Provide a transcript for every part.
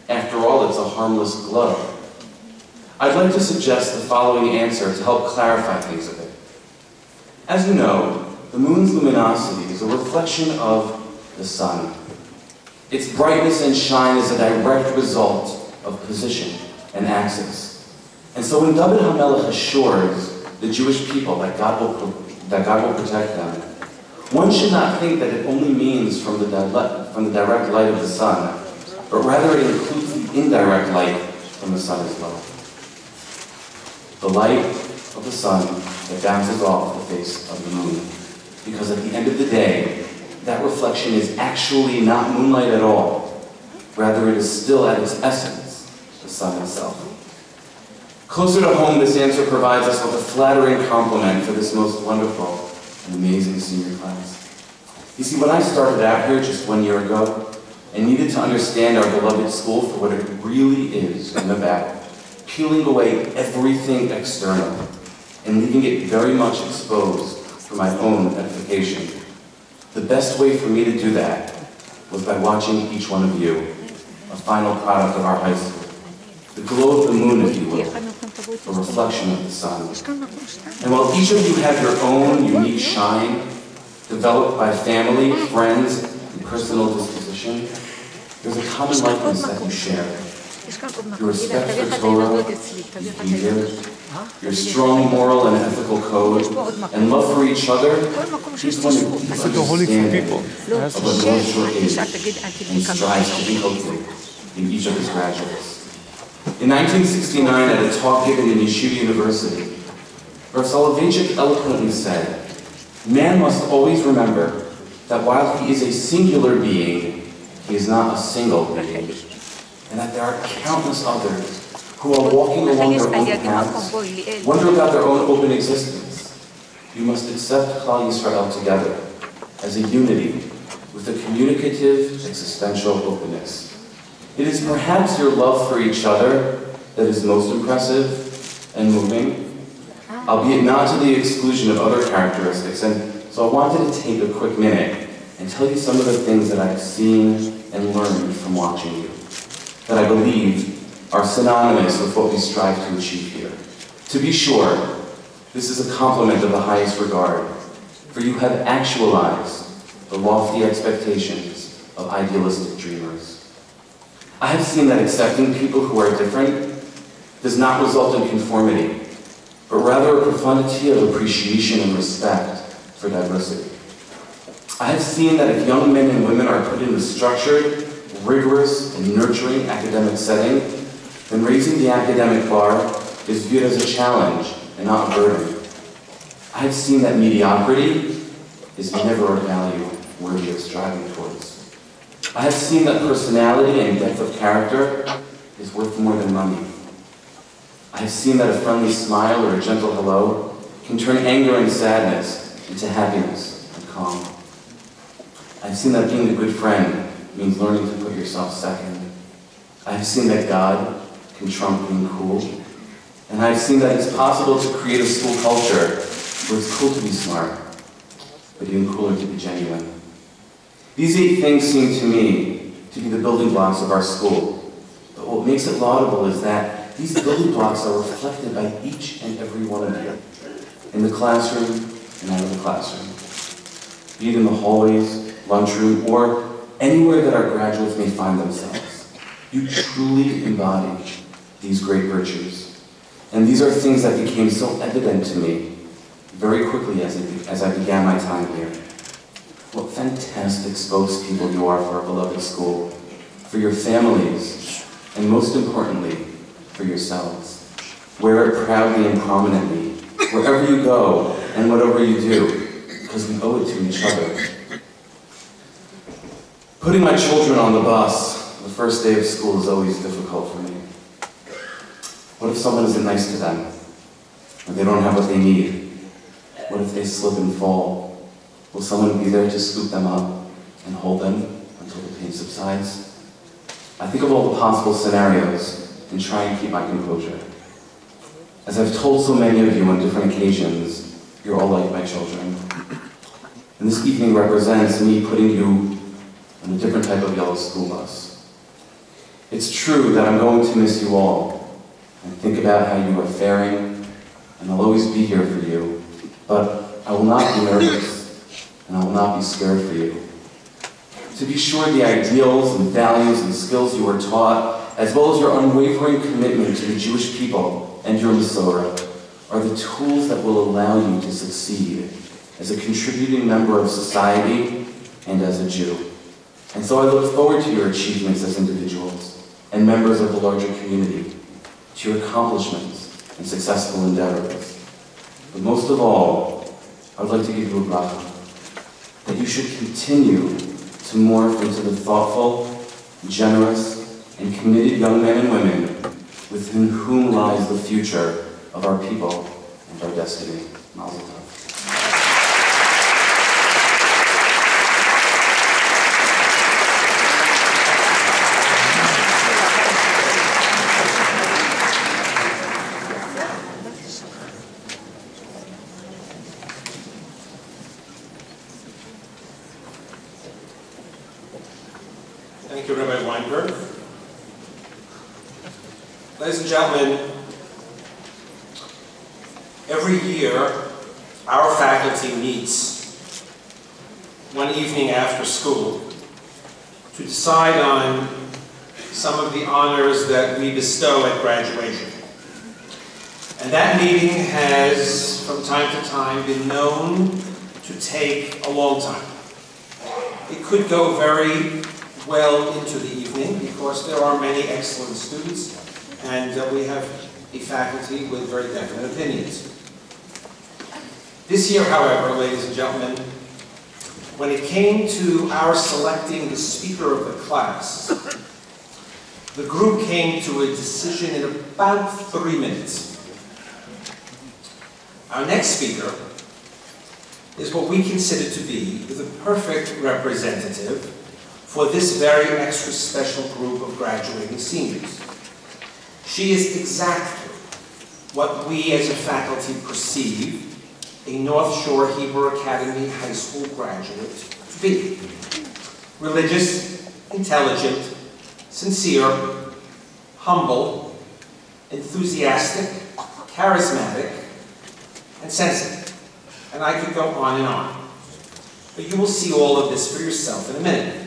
After all, it's a harmless glow. I'd like to suggest the following answer to help clarify things a bit. As you know, the moon's luminosity is a reflection of the sun. Its brightness and shine is a direct result of position and axis. And so when David HaMelech assures the Jewish people that God will protect them, one should not think that it only means from the direct light of the sun, but rather it includes the indirect light from the sun as well. The light of the sun that bounces off the face of the moon. Because at the end of the day, that reflection is actually not moonlight at all. Rather, it is still at its essence, the sun itself. Closer to home, this answer provides us with a flattering compliment for this most wonderful and amazing senior class. You see, when I started out here just 1 year ago, I needed to understand our beloved school for what it really is and about, peeling away everything external and leaving it very much exposed for my own edification. The best way for me to do that was by watching each one of you, a final product of our high school. The glow of the moon, if you will, a reflection of the sun. And while each of you have your own unique shine, developed by family, friends, and personal disposition, there's a common likeness that you share. Your respect for Torah, behavior, your strong moral and ethical code, and love for each other, is one of the understanding of what North Shore is and strives to inculcate in each of its graduates. In 1969, at a talk given in Hofstra University, Rav Soloveitchik eloquently said, "Man must always remember that while he is a singular being, he is not a single being, and that there are countless others who are walking along their own paths, wonder about their own open existence. You must accept Klal Yisrael together as a unity with a communicative, existential openness. It is perhaps your love for each other that is most impressive and moving, albeit not to the exclusion of other characteristics. And so I wanted to take a quick minute and tell you some of the things that I've seen and learned from watching you, that I believe are synonymous with what we strive to achieve here. To be sure, this is a compliment of the highest regard, for you have actualized the lofty expectations of idealistic dreamers. I have seen that accepting people who are different does not result in conformity, but rather a profundity of appreciation and respect for diversity. I have seen that if young men and women are put in a structured, rigorous, and nurturing academic setting, then raising the academic bar is viewed as a challenge and not a burden. I have seen that mediocrity is never a value worthy of striving towards. I have seen that personality and depth of character is worth more than money. I have seen that a friendly smile or a gentle hello can turn anger and sadness into happiness and calm. I've seen that being a good friend means learning to put yourself second. I have seen that God can trump being cool. And I've seen that it's possible to create a school culture where it's cool to be smart, but even cooler to be genuine. These 8 things seem to me to be the building blocks of our school. But what makes it laudable is that these building blocks are reflected by each and every one of you, in the classroom and out of the classroom, be it in the hallways, lunchroom, or anywhere that our graduates may find themselves. You truly embody these great virtues. And these are things that became so evident to me very quickly as I began my time here. What fantastic spokespeople you are for our beloved school, for your families, and most importantly, for yourselves. Wear it proudly and prominently, wherever you go and whatever you do, because we owe it to each other. Putting my children on the bus the first day of school is always difficult for me. What if someone isn't nice to them, or they don't have what they need? What if they slip and fall? Will someone be there to scoop them up and hold them until the pain subsides? I think of all the possible scenarios and try and keep my composure. As I've told so many of you on different occasions, you're all like my children. And this evening represents me putting you on a different type of yellow school bus. It's true that I'm going to miss you all, and think about how you are faring, and I'll always be here for you, but I will not be nervous, and I will not be scared for you. To be sure, the ideals and values and skills you were taught, as well as your unwavering commitment to the Jewish people and your Masorah, are the tools that will allow you to succeed as a contributing member of society and as a Jew. And so I look forward to your achievements as individuals and members of the larger community, to your accomplishments and successful endeavors. But most of all, I would like to give you a bracha, that you should continue to morph into the thoughtful, generous, and committed young men and women within whom lies the future of our people and our destiny. Mazel tov. Thank you, Rabbi Weinberg. Ladies and gentlemen, every year our faculty meets one evening after school to decide on some of the honors that we bestow at graduation. And that meeting has, from time to time, been known to take a long time. It could go very well into the evening because there are many excellent students and we have a faculty with very definite opinions. This year, however, ladies and gentlemen, when it came to our selecting the speaker of the class, the group came to a decision in about 3 minutes. Our next speaker is what we consider to be the perfect representative for this very extra special group of graduating seniors. She is exactly what we as a faculty perceive a North Shore Hebrew Academy High School graduate to be. Religious, intelligent, sincere, humble, enthusiastic, charismatic, and sensitive. And I could go on and on. But you will see all of this for yourself in a minute.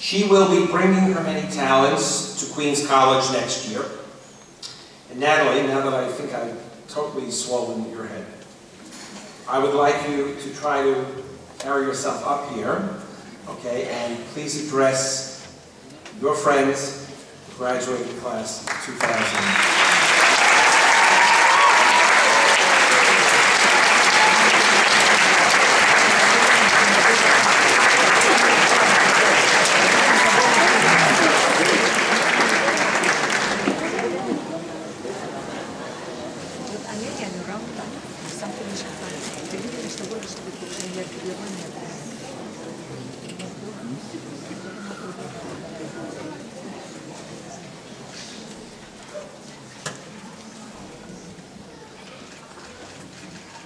She will be bringing her many talents to Queens College next year. And Natalie, now that I think I've totally swollen your head, I would like you to try to carry yourself up here, okay, and please address your friends, the graduating class 2000.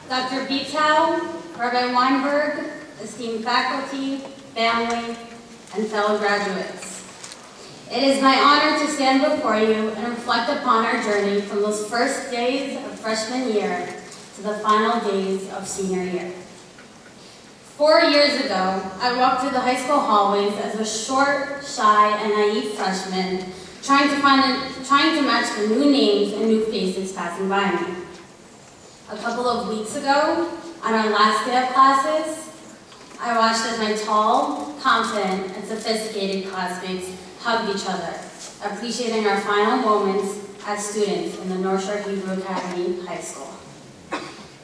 Dr. Bitow, Rabbi Weinberg, esteemed faculty, family, and fellow graduates. It is my honor to stand before you and reflect upon our journey from those first days of freshman year to the final days of senior year. 4 years ago, I walked through the high school hallways as a short, shy, and naive freshman, trying to match the new names and new faces passing by me. A couple of weeks ago, on our last day of classes, I watched as my tall, confident, and sophisticated classmates hugged each other, appreciating our final moments as students in the North Shore Hebrew Academy High School.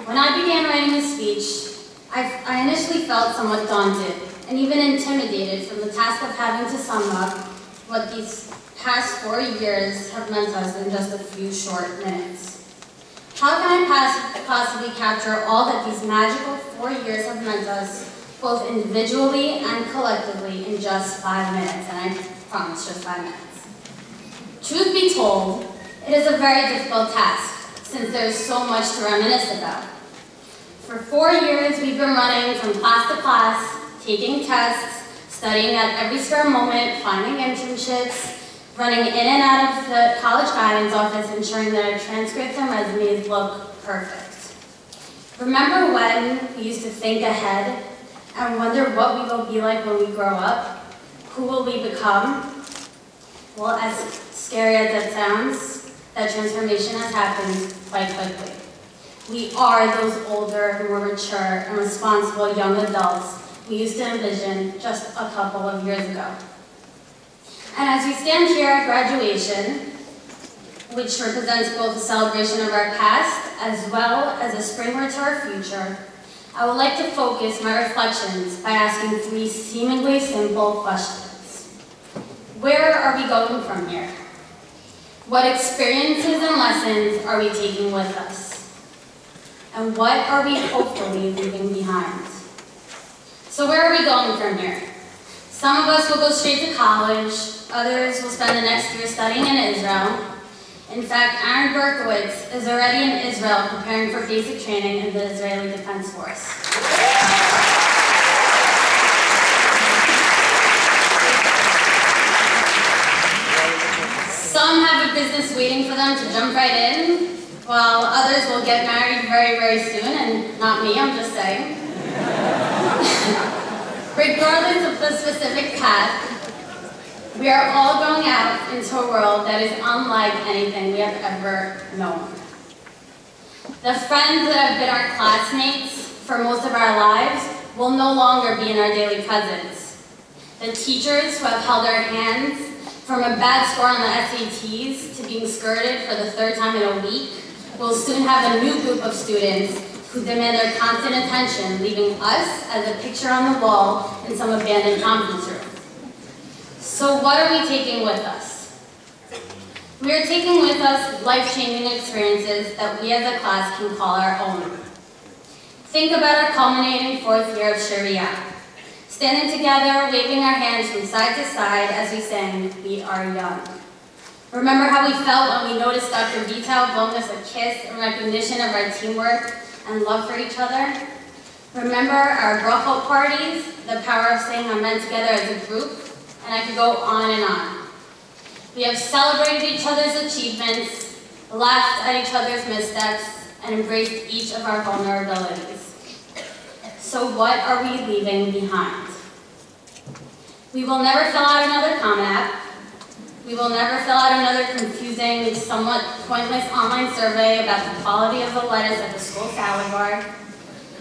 When I began writing the speech, I initially felt somewhat daunted and even intimidated from the task of having to sum up what these past 4 years have meant to us in just a few short minutes. How can I possibly capture all that these magical 4 years have meant to us, both individually and collectively, in just 5 minutes? And I promise, just 5 minutes. Truth be told, it is a very difficult task, since there is so much to reminisce about. For 4 years, we've been running from class to class, taking tests, studying at every spare moment, finding internships, running in and out of the college guidance office, ensuring that our transcripts and resumes look perfect. Remember when we used to think ahead and wonder what we will be like when we grow up? Who will we become? Well, as scary as that sounds, that transformation has happened quite quickly. We are those older, more mature, and responsible young adults we used to envision just a couple of years ago. And as we stand here at graduation, which represents both a celebration of our past as well as a springboard to our future, I would like to focus my reflections by asking 3 seemingly simple questions. Where are we going from here? What experiences and lessons are we taking with us? And what are we hopefully leaving behind? So where are we going from here? Some of us will go straight to college, others will spend the next year studying in Israel. In fact, Aaron Berkowitz is already in Israel preparing for basic training in the Israeli Defense Force. Some have a business waiting for them to jump right in, while others will get married very, very soon, and not me, I'm just saying. Regardless of the specific path, we are all going out into a world that is unlike anything we have ever known. The friends that have been our classmates for most of our lives will no longer be in our daily presence. The teachers who have held our hands from a bad score on the SATs to being skirted for the 3rd time in a week will soon have a new group of students who demand their constant attention, leaving us as a picture on the wall in some abandoned conference room. So what are we taking with us? We are taking with us life-changing experiences that we as a class can call our own. Think about our culminating 4th year of Sharia. Standing together, waving our hands from side to side as we sang, "We Are Young." Remember how we felt when we noticed Dr. Vital blowing us a kiss in recognition of our teamwork and love for each other? Remember our brachot parties, the power of saying amen together as a group? And I could go on and on. We have celebrated each other's achievements, laughed at each other's missteps, and embraced each of our vulnerabilities. So what are we leaving behind? We will never fill out another Common App. We will never fill out another confusing, somewhat pointless online survey about the quality of the lettuce at the school salad bar.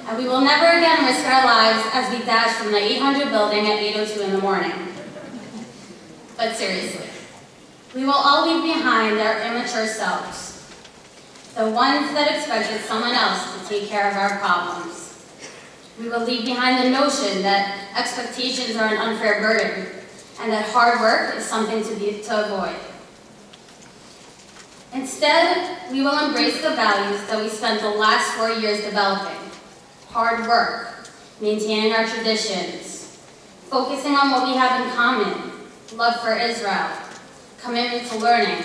And we will never again risk our lives as we dash from the 800 building at 8:02 in the morning. But seriously, we will all leave behind our immature selves, the ones that expected someone else to take care of our problems. We will leave behind the notion that expectations are an unfair burden, and that hard work is something to avoid. Instead, we will embrace the values that we spent the last 4 years developing. Hard work, maintaining our traditions, focusing on what we have in common, love for Israel, commitment to learning,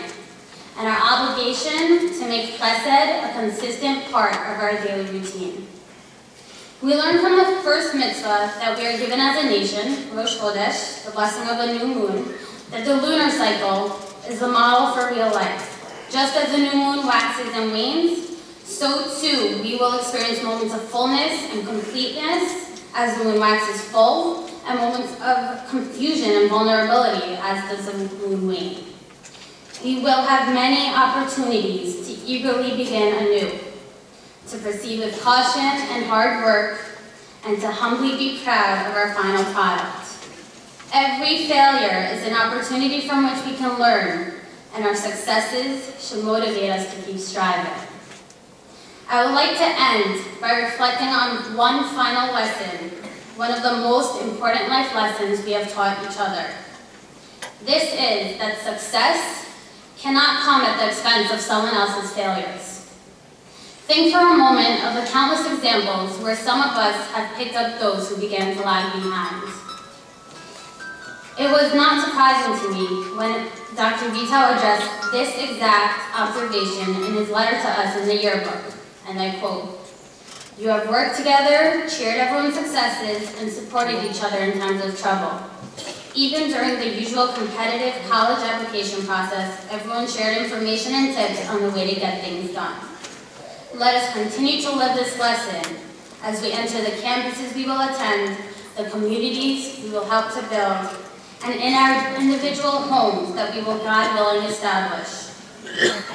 and our obligation to make chesed a consistent part of our daily routine. We learned from the first mitzvah that we are given as a nation, Rosh Chodesh, the blessing of a new moon, that the lunar cycle is the model for real life. Just as the new moon waxes and wanes, so too we will experience moments of fullness and completeness as the moon waxes full, and moments of confusion and vulnerability as does the moon wane. We will have many opportunities to eagerly begin anew, to proceed with caution and hard work, and to humbly be proud of our final product. Every failure is an opportunity from which we can learn, and our successes should motivate us to keep striving. I would like to end by reflecting on one final lesson, one of the most important life lessons we have taught each other. This is that success cannot come at the expense of someone else's failures. Think for a moment of the countless examples where some of us have picked up those who began to lag behind. It was not surprising to me when Dr. Vital addressed this exact observation in his letter to us in the yearbook, and I quote, "You have worked together, cheered everyone's successes, and supported each other in times of trouble. Even during the usual competitive college application process, everyone shared information and tips on the way to get things done. Let us continue to live this lesson as we enter the campuses we will attend, the communities we will help to build, and in our individual homes that we will, God willing, establish.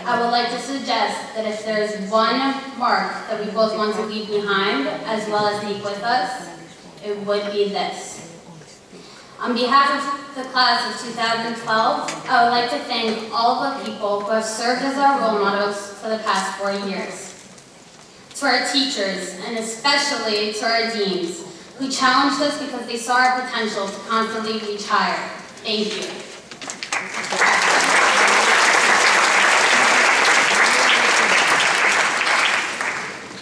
I would like to suggest that if there is one mark that we both want to leave behind, as well as take with us, it would be this. On behalf of the class of 2012, I would like to thank all of the people who have served as our role models for the past 4 years. To our teachers, and especially to our deans, who challenged us because they saw our potential to constantly reach higher. Thank you.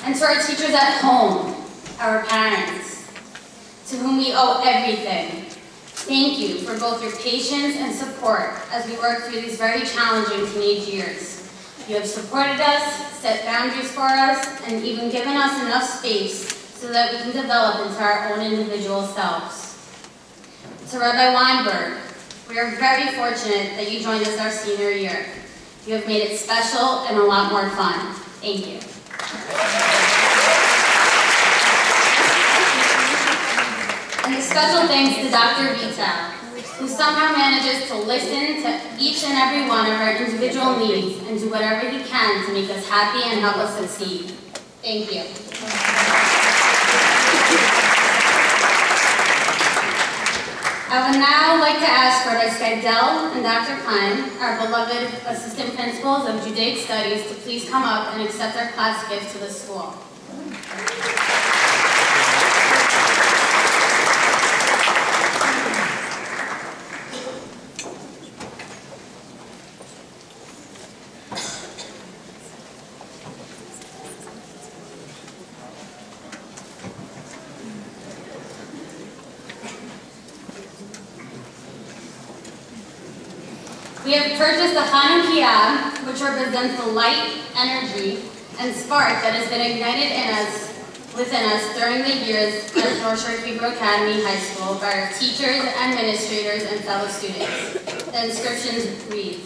And to our teachers at home, our parents, to whom we owe everything. Thank you for both your patience and support as we work through these very challenging teenage years. You have supported us, set boundaries for us, and even given us enough space so that we can develop into our own individual selves. To Rabbi Weinberg, we are very fortunate that you joined us our senior year. You have made it special and a lot more fun. Thank you. And a special thanks to Dr. Vital, who somehow manages to listen to each and every one of our individual needs and do whatever he can to make us happy and help us succeed. Thank you. I would now like to ask Rabbi Skydel and Dr. Klein, our beloved assistant principals of Judaic Studies, to please come up and accept our class gift to the school. We have purchased a Hanukkah, which represents the light, energy, and spark that has been ignited within us during the years at North Shore Hebrew Academy High School by our teachers, administrators, and fellow students. The inscription reads,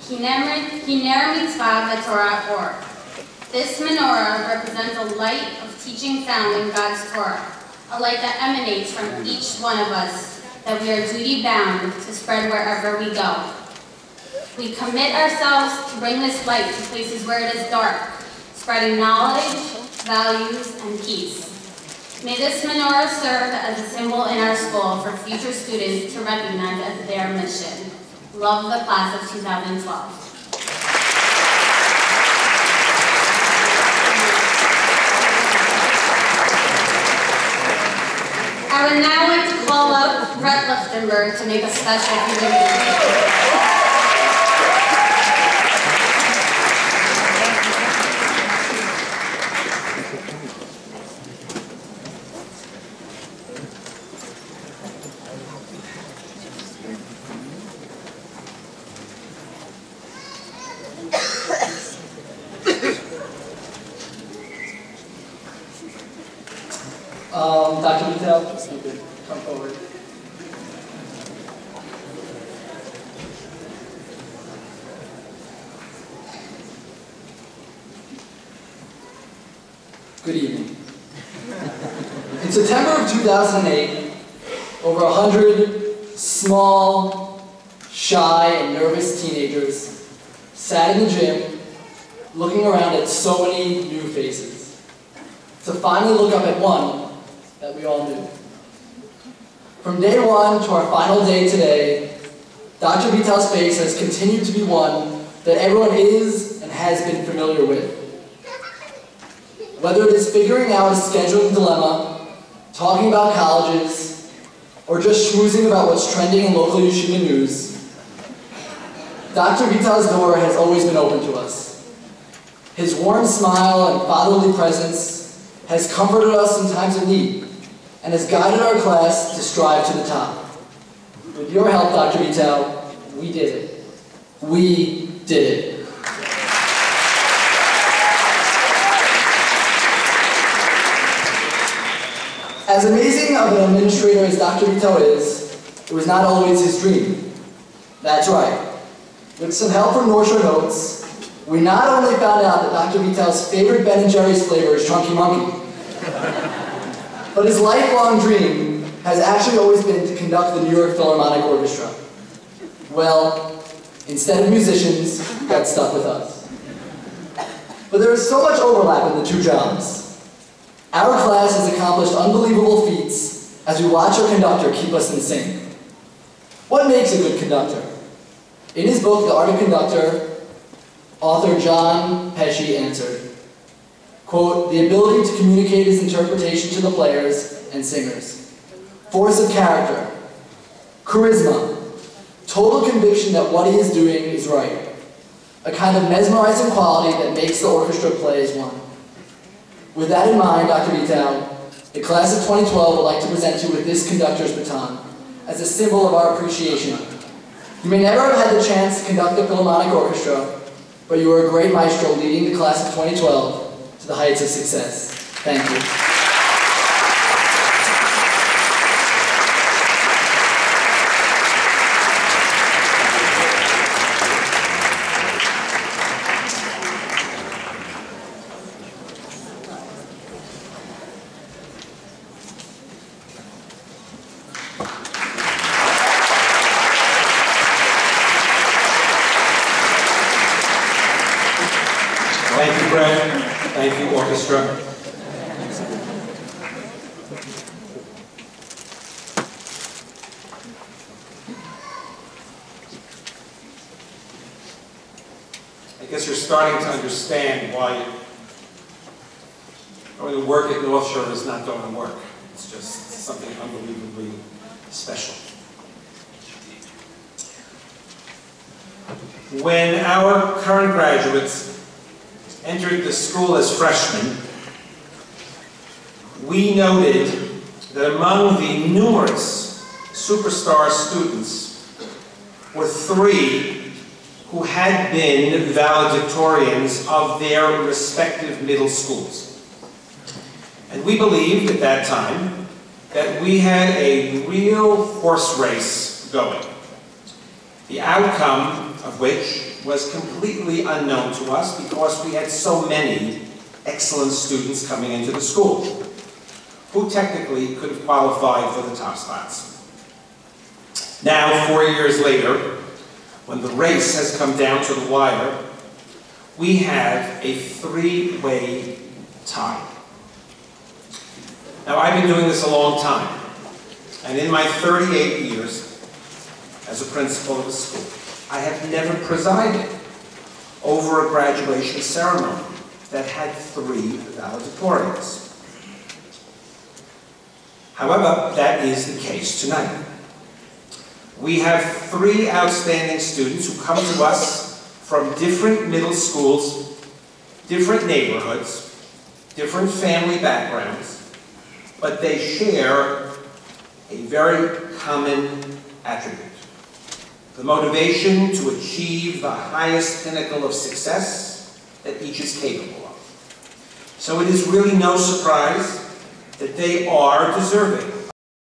Hiner mitzvah v'torah or. This menorah represents a light of teaching found in God's Torah, a light that emanates from each one of us, that we are duty-bound to spread wherever we go. We commit ourselves to bring this light to places where it is dark, spreading knowledge, values, and peace. May this menorah serve as a symbol in our school for future students to recognize as their mission. Love the class of 2012. I would now like to call up Brett Lichtenberg to make a special presentation. Dr. Vital, you could come forward. Good evening. In September of 2008, over 100 small, shy, and nervous teenagers sat in the gym looking around at so many new faces, to finally look up at one that we all knew. From day one to our final day today, Dr. Vital's face has continued to be one that everyone is and has been familiar with. Whether it is figuring out a scheduling dilemma, talking about colleges, or just schmoozing about what's trending in local yeshiva news, Dr. Vital's door has always been open to us. His warm smile and fatherly presence has comforted us in times of need, and has guided our class to strive to the top. With your help, Dr. Vital, we did it. We did it. As amazing of an administrator as Dr. Vital is, it was not always his dream. That's right. With some help from North Shore Notes, we not only found out that Dr. Vitel's favorite Ben & Jerry's flavor is Chunky Monkey, but his lifelong dream has actually always been to conduct the New York Philharmonic Orchestra. Well, instead of musicians, he got stuck with us. But there is so much overlap in the two jobs. Our class has accomplished unbelievable feats as we watch our conductor keep us in sync. What makes a good conductor? In his book, The Art of Conductor, author John Pesci answered, quote, "The ability to communicate his interpretation to the players and singers. Force of character, charisma, total conviction that what he is doing is right. A kind of mesmerizing quality that makes the orchestra play as one." With that in mind, Dr. Vitel, the class of 2012 would like to present you with this conductor's baton as a symbol of our appreciation. You may never have had the chance to conduct the Philharmonic Orchestra, but you were a great maestro leading the class of 2012 to the heights of success. Thank you. Thank you, Brett. Thank you, orchestra. I guess you're starting to understand why going to work at North Shore is not going to work. It's just something unbelievably special. When our current graduates entered the school as freshmen, we noted that among the numerous superstar students were 3 who had been valedictorians of their respective middle schools. And we believed at that time that we had a real horse race going, the outcome of which was completely unknown to us because we had so many excellent students coming into the school who technically could have qualified for the top spots. Now, 4 years later, when the race has come down to the wire, we have a 3-way tie. Now, I've been doing this a long time, and in my 38 years as a principal of a school, I have never presided over a graduation ceremony that had 3 valedictorians. However, that is the case tonight. We have 3 outstanding students who come to us from different middle schools, different neighborhoods, different family backgrounds, but they share a very common attribute: the motivation to achieve the highest pinnacle of success that each is capable of. So it is really no surprise that they are deserving